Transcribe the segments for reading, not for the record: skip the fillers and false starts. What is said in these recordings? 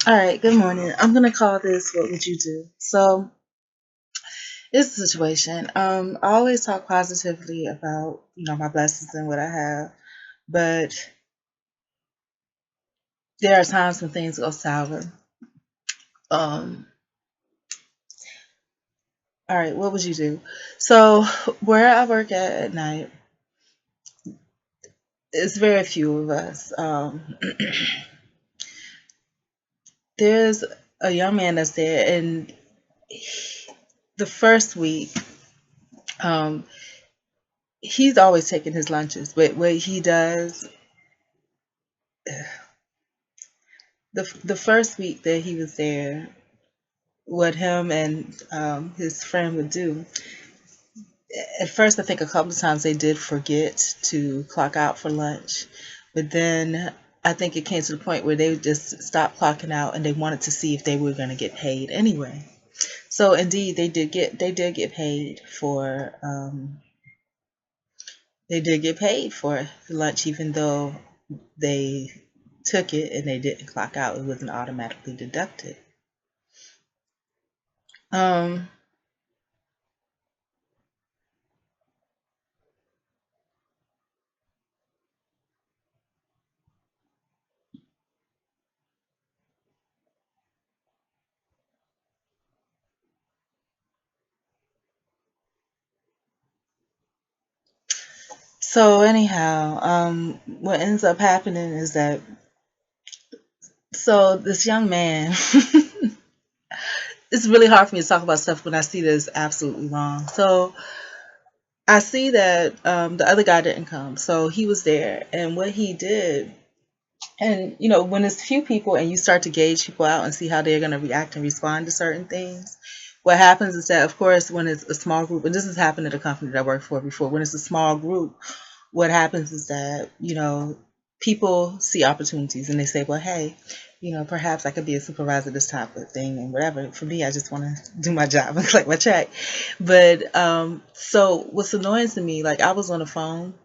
All right, good morning. I'm gonna call this "What Would You Do?" So, it's a situation. I always talk positively about my blessings and what I have, but there are times when things go sour. Um, all right, what would you do? So, where I work at night, it's very few of us. There's a young man that's there, and the first week, um, he's always taking his lunches, but what he does the first week that he was there, what him and his friend would do. At first, I think a couple of times they did forget to clock out for lunch, but then I think it came to the point where they would just stop clocking out and they wanted to see if they were going to get paid anyway. So indeed, they did get paid for lunch, even though they took it and they didn't clock out. It wasn't automatically deducted. Um, So anyhow, what ends up happening is that this young man, it's really hard for me to talk about stuff when I see that it's absolutely wrong. So I see that the other guy didn't come, so he was there, and what he did, and when it's few people and you start to gauge people out and see how they're going to react and respond to certain things. What happens is that, of course, when it's a small group, and this has happened at a company that I worked for before, when it's a small group, what happens is that, people see opportunities and they say, well, hey, perhaps I could be a supervisor, this type of thing, and whatever. For me, I just want to do my job and collect my check. But so what's annoying to me, like I was on the phone,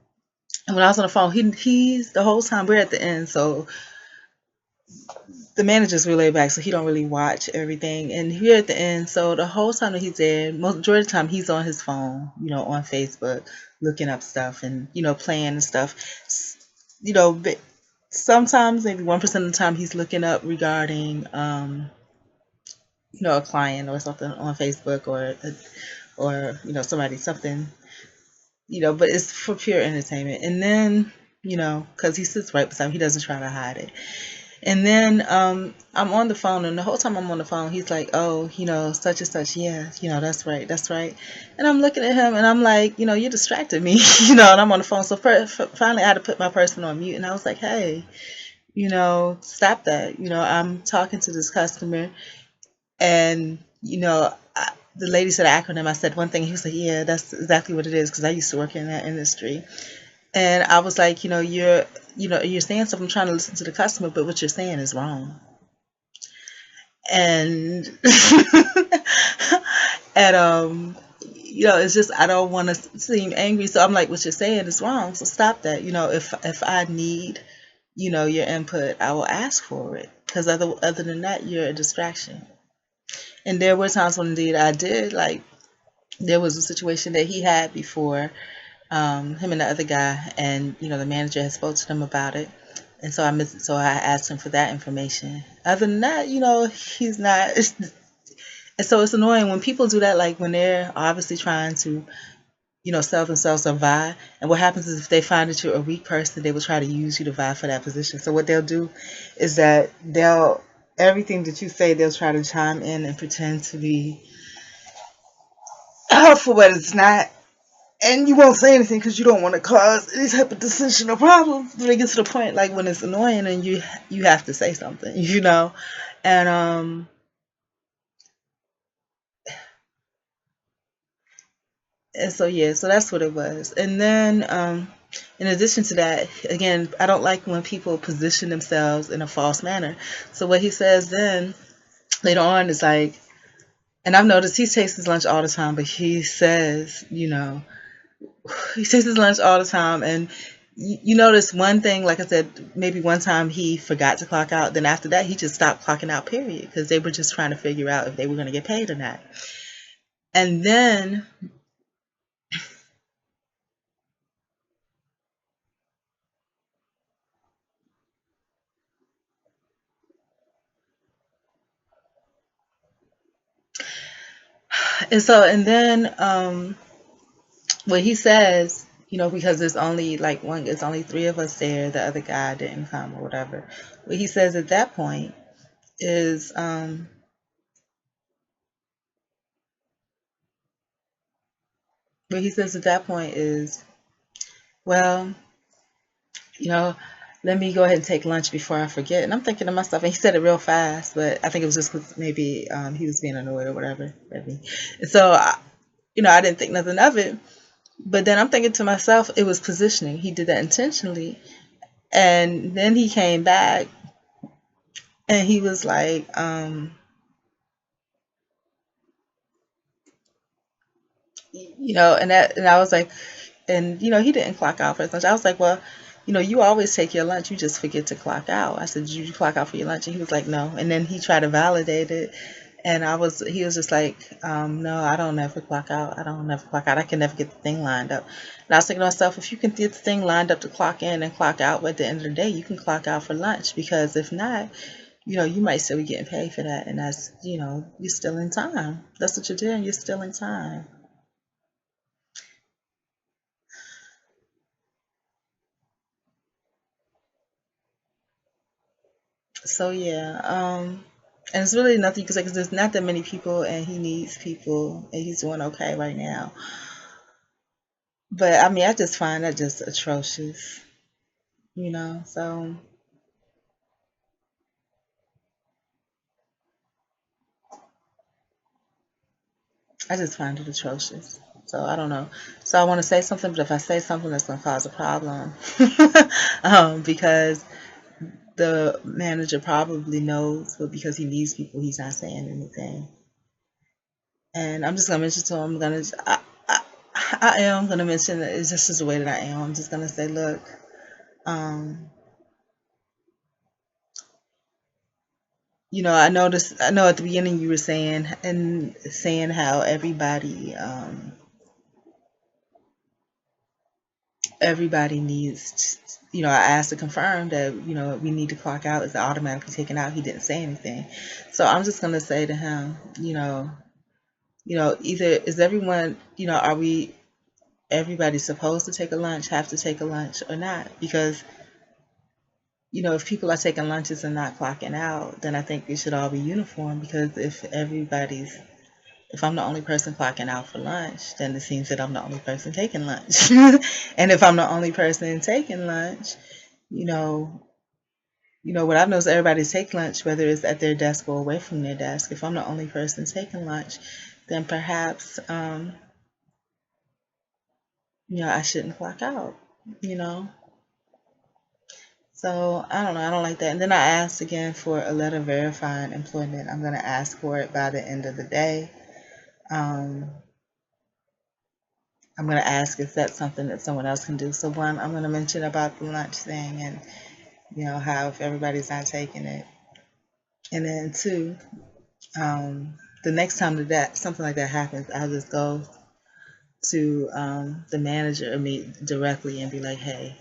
and when I was on the phone, he's the whole time we're at the end, so the manager's really laid back, so he don't really watch everything. And here at the end, so the whole time that he's there, majority of the time he's on his phone, on Facebook, looking up stuff and playing and stuff. But sometimes maybe 1% of the time he's looking up regarding a client or something on Facebook or somebody something but it's for pure entertainment. And then because he sits right beside me, he doesn't try to hide it. And then I'm on the phone, and the whole time I'm on the phone, he's like, "Oh, such and such, yeah, that's right, that's right." And I'm looking at him, and I'm like, "You distracted me," and I'm on the phone. So finally, I had to put my person on mute, and I was like, "Hey, stop that. I'm talking to this customer, and the lady said an acronym. I said one thing. He was like, "Yeah, that's exactly what it is," because I used to work in that industry. And I was like, you're saying something. I'm trying to listen to the customer, but what you're saying is wrong. And and it's just I don't want to seem angry, so I'm like, what you're saying is wrong. So stop that. If I need your input, I will ask for it, because other than that, you're a distraction. And there were times when indeed I did, like there was a situation that he had before, him and the other guy, and the manager had spoke to them about it, and so I asked him for that information. Other than that, he's not. And so it's annoying when people do that, like when they're obviously trying to sell themselves or vie. And what happens is, if they find that you're a weak person, they will try to use you to vie for that position. So what they'll do is that they'll everything that you say, they'll try to chime in and pretend to be for what it's not. And you won't say anything because you don't want to cause any type of dissension or problems. But it gets to the point, like when it's annoying, and you have to say something, and so yeah, so that's what it was. And then in addition to that, again, I don't like when people position themselves in a false manner. So what he says then later on is like, and I've noticed he takes his lunch all the time, but he says, he takes his lunch all the time, and you notice one thing, like I said, maybe one time he forgot to clock out. Then after that, he just stopped clocking out, period, because they were just trying to figure out if they were going to get paid or not. And then, and then, what he says, because there's only like one, it's only three of us there. The other guy didn't come or whatever. What he says at that point is, what he says at that point is, well, you know, let me go ahead and take lunch before I forget. And I'm thinking to myself, and he said it real fast, but I think it was just 'cause maybe he was being annoyed or whatever. Maybe. And so, I didn't think nothing of it. But then I'm thinking to myself, it was positioning. He did that intentionally. And then he came back and he was like, and I was like, and he didn't clock out for his lunch. I was like, well, you always take your lunch, you just forget to clock out. I said, did you clock out for your lunch? And he was like, no. And then he tried to validate it, and he was just like, no, I don't never clock out. I don't never clock out. I can never get the thing lined up. And I was thinking to myself, if you can get the thing lined up to clock in and clock out, but at the end of the day, you can clock out for lunch, because if not, you might still be getting paid for that, and that's, you're still in time. That's what you're doing. You're still in time. So yeah, and it's really nothing you can say, because there's not that many people, and he needs people, and he's doing okay right now. But I mean, I just find that just atrocious, So I just find it atrocious. So I don't know. So I want to say something, but if I say something, that's gonna cause a problem, because the manager probably knows, but because he needs people, he's not saying anything. And I'm just gonna mention to him. I am gonna mention that it's just the way that I am. I'm just gonna say, look, um, I know at the beginning you were saying how everybody needs. I asked to confirm that we need to clock out. Is it automatically taken out? He didn't say anything, so I'm just gonna say to him, either is everyone, are we everybody supposed to take a lunch, have to take a lunch or not? Because if people are taking lunches and not clocking out, then I think it should all be uniform. Because if I'm the only person clocking out for lunch, then it seems that I'm the only person taking lunch. And if I'm the only person taking lunch, you know, what I've noticed, everybody take lunch, whether it's at their desk or away from their desk. If I'm the only person taking lunch, then perhaps, I shouldn't clock out, you know. So I don't know. I don't like that. And then I asked again for a letter verifying employment. I'm going to ask for it by the end of the day. Um, I'm going to ask if that's something that someone else can do. So one, I'm going to mention about the lunch thing, and how if everybody's not taking it. And then two, the next time that something like that happens, I'll just go to the manager or meet directly and be like, hey,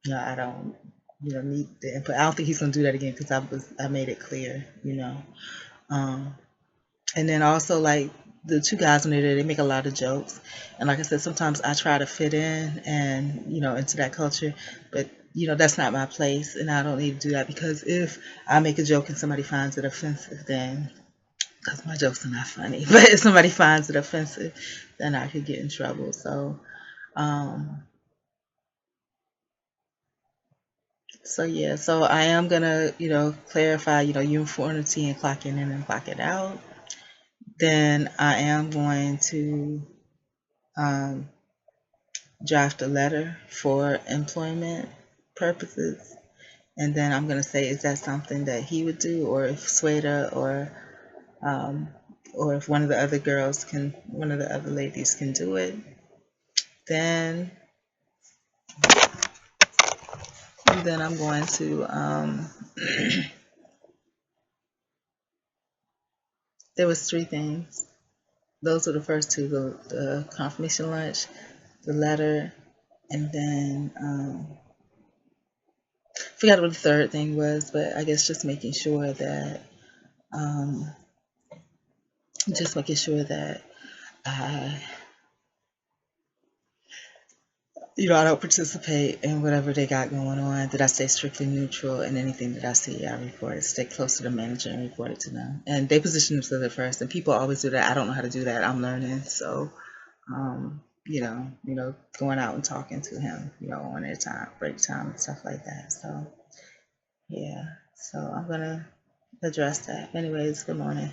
I don't, need the input. I don't think he's going to do that again, because I made it clear, Um, and then also, like, the two guys when they're there, they make a lot of jokes. And like I said, sometimes I try to fit in and, into that culture. But, that's not my place. And I don't need to do that, because if I make a joke and somebody finds it offensive, then, because my jokes are not funny, but if somebody finds it offensive, then I could get in trouble. Um, so yeah, so I am gonna, clarify, uniformity and clocking in and clocking out. Then I am going to um, draft a letter for employment purposes. And then I'm going to say, is that something that he would do, or if Sweda um, or if one of the other ladies can do it, then And then I'm going to, there was three things. Those were the first two, the confirmation lunch, the letter, and then forgot what the third thing was, but I guess um, just making sure that I, I don't participate in whatever they got going on, that I stay strictly neutral, and anything that I see, I report it, stay close to the manager and report it to them. And they position themselves at first, and people always do that. I don't know how to do that. I'm learning. So, going out and talking to him, on their time, break time and stuff like that. So, yeah. So I'm gonna address that. Anyways, good morning.